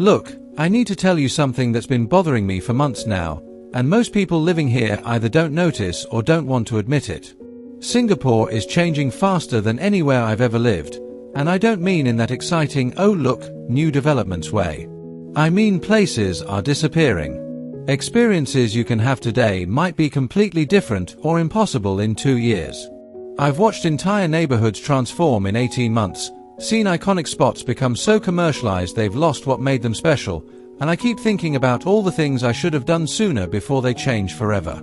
Look, I need to tell you something that's been bothering me for months now, and most people living here either don't notice or don't want to admit it. Singapore is changing faster than anywhere I've ever lived, and I don't mean in that exciting, oh look, new developments way. I mean places are disappearing. Experiences you can have today might be completely different or impossible in 2 years. I've watched entire neighborhoods transform in 18 months, seen iconic spots become so commercialized they've lost what made them special, and I keep thinking about all the things I should have done sooner before they change forever.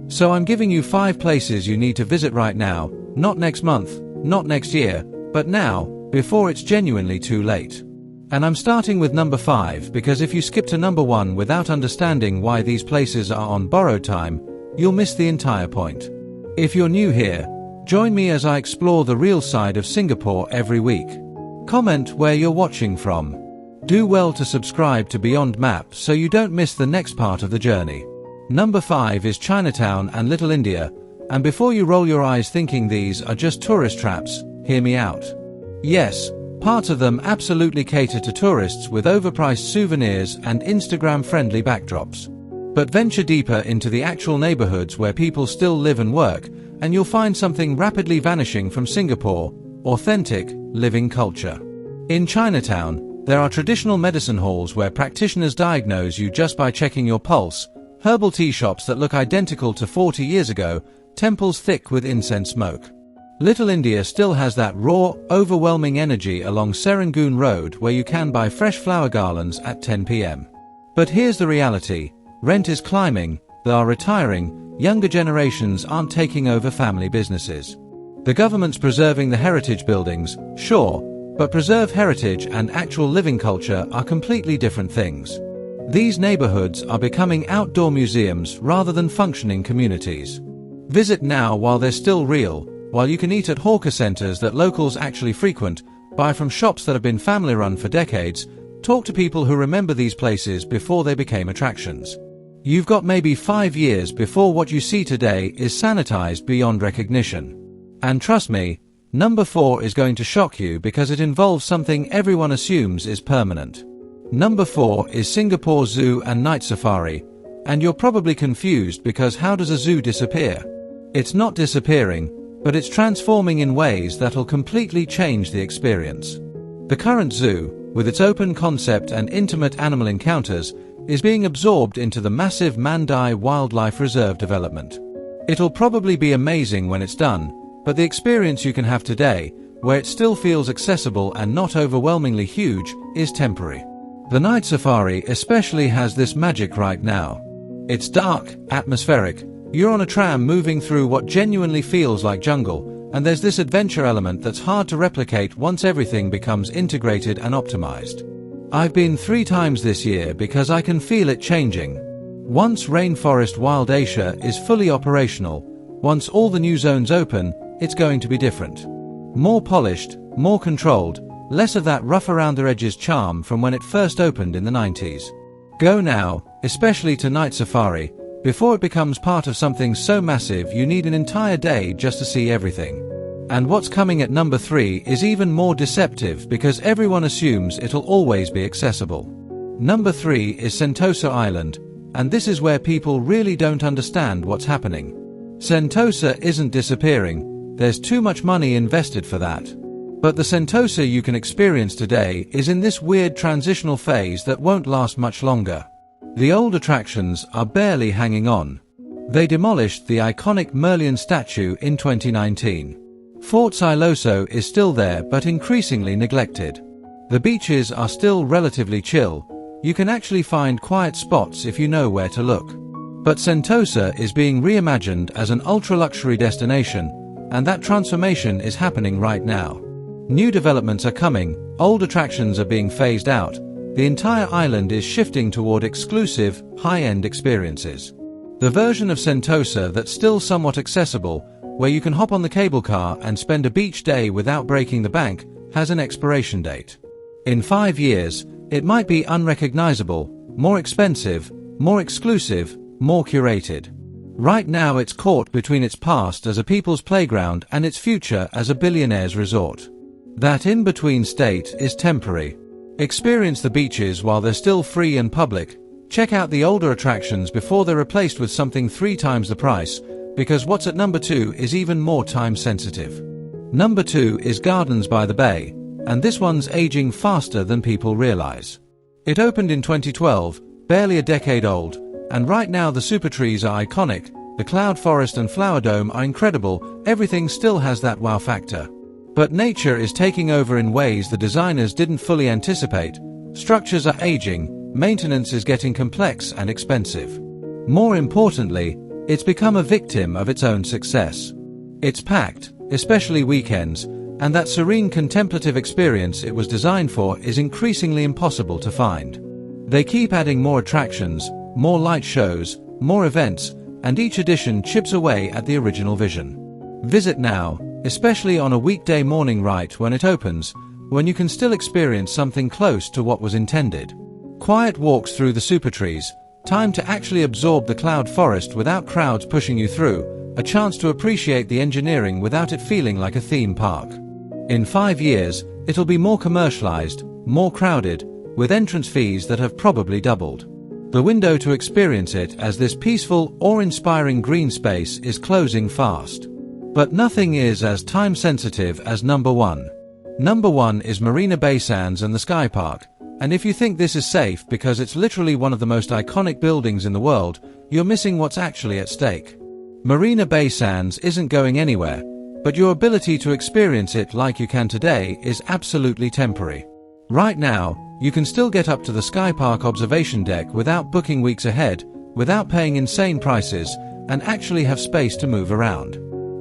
So I'm giving you 5 places you need to visit right now, not next month, not next year, but now, before it's genuinely too late. And I'm starting with number 5 because if you skip to number 1 without understanding why these places are on borrowed time, you'll miss the entire point. If you're new here, join me as I explore the real side of Singapore every week. Comment where you're watching from. Do well to subscribe to Beyond Map so you don't miss the next part of the journey. Number 5 is Chinatown and Little India, and before you roll your eyes thinking these are just tourist traps, hear me out. Yes, parts of them absolutely cater to tourists with overpriced souvenirs and Instagram-friendly backdrops. But venture deeper into the actual neighborhoods where people still live and work, and you'll find something rapidly vanishing from Singapore: authentic, living culture. In Chinatown, there are traditional medicine halls where practitioners diagnose you just by checking your pulse, herbal tea shops that look identical to 40 years ago, temples thick with incense smoke. Little India still has that raw, overwhelming energy along Serangoon Road where you can buy fresh flower garlands at 10 p.m. But here's the reality: rent is climbing, they are retiring, younger generations aren't taking over family businesses. The government's preserving the heritage buildings, sure, but preserved heritage and actual living culture are completely different things. These neighborhoods are becoming outdoor museums rather than functioning communities. Visit now while they're still real, while you can eat at hawker centers that locals actually frequent, buy from shops that have been family-run for decades, talk to people who remember these places before they became attractions. You've got maybe 5 years before what you see today is sanitized beyond recognition. And trust me, number 4 is going to shock you because it involves something everyone assumes is permanent. Number 4 is Singapore Zoo and Night Safari, and you're probably confused because how does a zoo disappear? It's not disappearing, but it's transforming in ways that'll completely change the experience. The current zoo, with its open concept and intimate animal encounters, is being absorbed into the massive Mandai Wildlife Reserve development. It'll probably be amazing when it's done, but the experience you can have today, where it still feels accessible and not overwhelmingly huge, is temporary. The Night Safari especially has this magic right now. It's dark, atmospheric, you're on a tram moving through what genuinely feels like jungle, and there's this adventure element that's hard to replicate once everything becomes integrated and optimized. I've been 3 times this year because I can feel it changing. Once Rainforest Wild Asia is fully operational, once all the new zones open, it's going to be different. More polished, more controlled, less of that rough around the edges charm from when it first opened in the 90s. Go now, especially to Night Safari, before it becomes part of something so massive you need an entire day just to see everything. And what's coming at number 3 is even more deceptive because everyone assumes it'll always be accessible. Number 3 is Sentosa Island, and this is where people really don't understand what's happening. Sentosa isn't disappearing, there's too much money invested for that. But the Sentosa you can experience today is in this weird transitional phase that won't last much longer. The old attractions are barely hanging on. They demolished the iconic Merlion statue in 2019. Fort Siloso is still there but increasingly neglected. The beaches are still relatively chill. You can actually find quiet spots if you know where to look. But Sentosa is being reimagined as an ultra-luxury destination, and that transformation is happening right now. New developments are coming, old attractions are being phased out, the entire island is shifting toward exclusive, high-end experiences. The version of Sentosa that's still somewhat accessible, where you can hop on the cable car and spend a beach day without breaking the bank, has an expiration date. In 5 years, it might be unrecognizable, more expensive, more exclusive, more curated. Right now it's caught between its past as a people's playground and its future as a billionaire's resort. That in-between state is temporary. Experience the beaches while they're still free and public. Check out the older attractions before they're replaced with something 3 times the price, because what's at number 2 is even more time sensitive. Number 2 is Gardens by the Bay, and this one's aging faster than people realize. It opened in 2012, barely a decade old, and right now the super trees are iconic, the cloud forest and flower dome are incredible, everything still has that wow factor. But nature is taking over in ways the designers didn't fully anticipate. Structures are aging, maintenance is getting complex and expensive. More importantly, it's become a victim of its own success. It's packed, especially weekends, and that serene contemplative experience it was designed for is increasingly impossible to find. They keep adding more attractions, more light shows, more events, and each edition chips away at the original vision. Visit now, especially on a weekday morning right when it opens, when you can still experience something close to what was intended. Quiet walks through the super trees, time to actually absorb the cloud forest without crowds pushing you through, a chance to appreciate the engineering without it feeling like a theme park. In 5 years, it'll be more commercialized, more crowded, with entrance fees that have probably doubled. The window to experience it as this peaceful, awe-inspiring green space is closing fast. But nothing is as time-sensitive as number 1. Number 1 is Marina Bay Sands and the Sky Park. And if you think this is safe because it's literally one of the most iconic buildings in the world, you're missing what's actually at stake. Marina Bay Sands isn't going anywhere, but your ability to experience it like you can today is absolutely temporary. Right now, you can still get up to the Sky Park observation deck without booking weeks ahead, without paying insane prices, and actually have space to move around.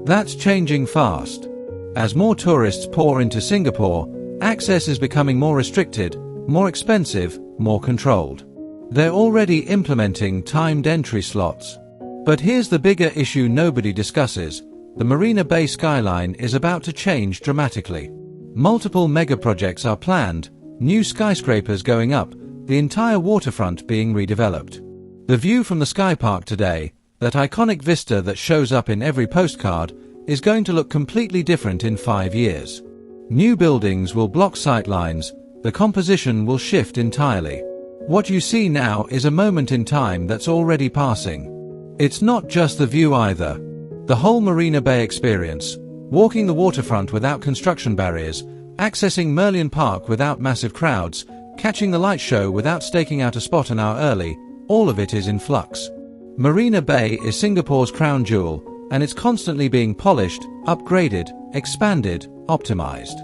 That's changing fast. As more tourists pour into Singapore, access is becoming more restricted, more expensive, more controlled. They're already implementing timed entry slots. But here's the bigger issue nobody discusses. The Marina Bay skyline is about to change dramatically. Multiple mega-projects are planned, new skyscrapers going up, the entire waterfront being redeveloped. The view from the Sky Park today, that iconic vista that shows up in every postcard, is going to look completely different in 5 years. New buildings will block sightlines, the composition will shift entirely. What you see now is a moment in time that's already passing. It's not just the view either. The whole Marina Bay experience, walking the waterfront without construction barriers, accessing Merlion Park without massive crowds, catching the light show without staking out a spot an hour early, all of it is in flux. Marina Bay is Singapore's crown jewel, and it's constantly being polished, upgraded, expanded, optimized.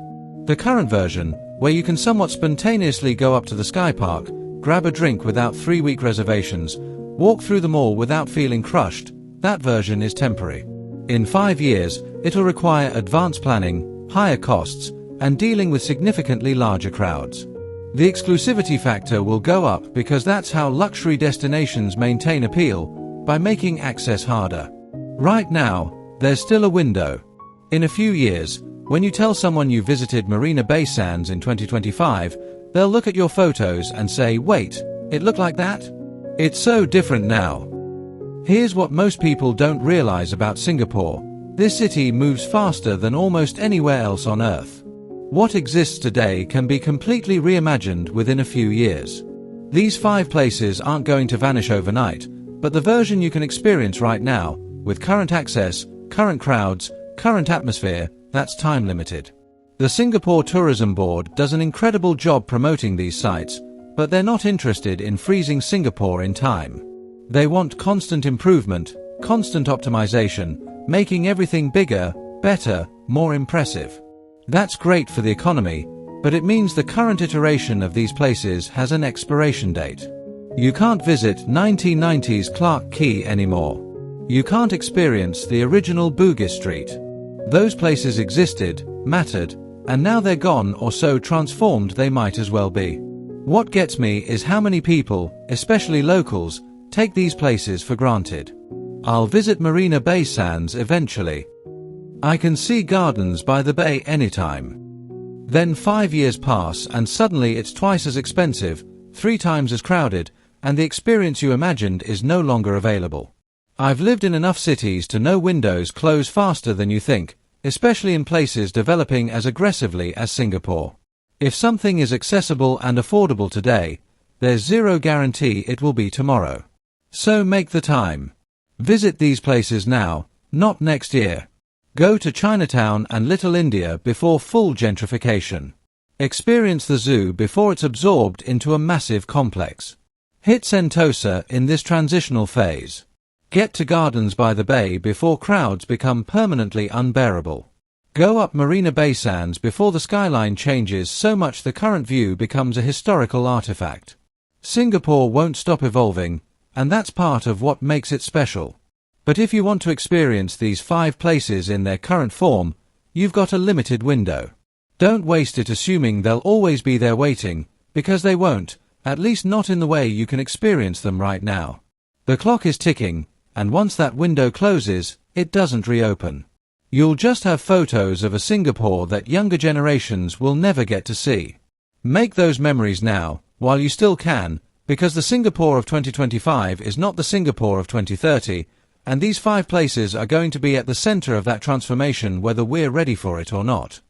The current version, where you can somewhat spontaneously go up to the Sky Park, grab a drink without 3-week reservations, walk through the mall without feeling crushed, that version is temporary. In 5 years, it'll require advanced planning, higher costs, and dealing with significantly larger crowds. The exclusivity factor will go up because that's how luxury destinations maintain appeal, by making access harder. Right now, there's still a window. In a few years, when you tell someone you visited Marina Bay Sands in 2025, they'll look at your photos and say, wait, it looked like that? It's so different now. Here's what most people don't realize about Singapore. This city moves faster than almost anywhere else on Earth. What exists today can be completely reimagined within a few years. These 5 places aren't going to vanish overnight, but the version you can experience right now, with current access, current crowds, current atmosphere, that's time limited. The Singapore Tourism Board does an incredible job promoting these sites, but they're not interested in freezing Singapore in time. They want constant improvement, constant optimization, making everything bigger, better, more impressive. That's great for the economy, but it means the current iteration of these places has an expiration date. You can't visit 1990s Clarke Quay anymore. You can't experience the original Bugis Street. Those places existed, mattered, and now they're gone, or so transformed they might as well be. What gets me is how many people, especially locals, take these places for granted. I'll visit Marina Bay Sands eventually. I can see Gardens by the Bay anytime. Then 5 years pass and suddenly it's twice as expensive, 3 times as crowded, and the experience you imagined is no longer available. I've lived in enough cities to know windows close faster than you think, especially in places developing as aggressively as Singapore. If something is accessible and affordable today, there's zero guarantee it will be tomorrow. So make the time. Visit these places now, not next year. Go to Chinatown and Little India before full gentrification. Experience the zoo before it's absorbed into a massive complex. Hit Sentosa in this transitional phase. Get to Gardens by the Bay before crowds become permanently unbearable. Go up Marina Bay Sands before the skyline changes so much the current view becomes a historical artifact. Singapore won't stop evolving, and that's part of what makes it special. But if you want to experience these 5 places in their current form, you've got a limited window. Don't waste it assuming they'll always be there waiting, because they won't, at least not in the way you can experience them right now. The clock is ticking, and once that window closes, it doesn't reopen. You'll just have photos of a Singapore that younger generations will never get to see. Make those memories now, while you still can, because the Singapore of 2025 is not the Singapore of 2030, and these 5 places are going to be at the center of that transformation whether we're ready for it or not.